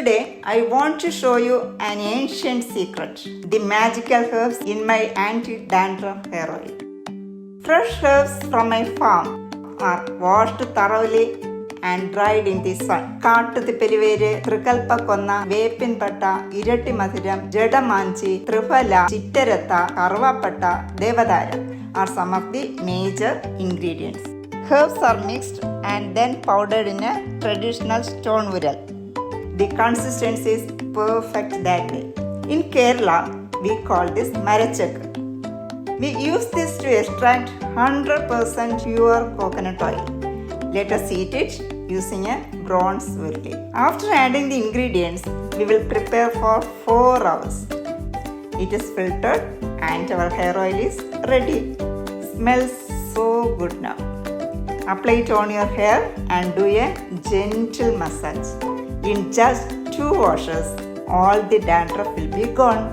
Today, I want to show you an ancient secret, the magical herbs in my anti-dandruff hair oil. Fresh herbs from my farm are washed thoroughly and dried in the sun. കാട്ടുതിപ്പരിവേര്, തൃക്കൽപ്പക്കൊന്ന, വേപ്പിൻപട്ട, ഇരട്ടിമധുരം, ജഡമാഞ്ചി, triphala, ചിറ്റരത്ത, കറുവാപ്പട്ട, ദേവതാരം are some of the major ingredients. Herbs are mixed and then powdered in a traditional stone ural. The consistency is perfect that way. In Kerala, we call this marachak. We use this to extract 100% pure coconut oil. Let us heat it using a bronze urli. After adding the ingredients, we will prepare for 4 hours. It is filtered and our hair oil is ready. Smells so good now. Apply it on your hair and do a gentle massage. In just 2 washes, all the dandruff will be gone.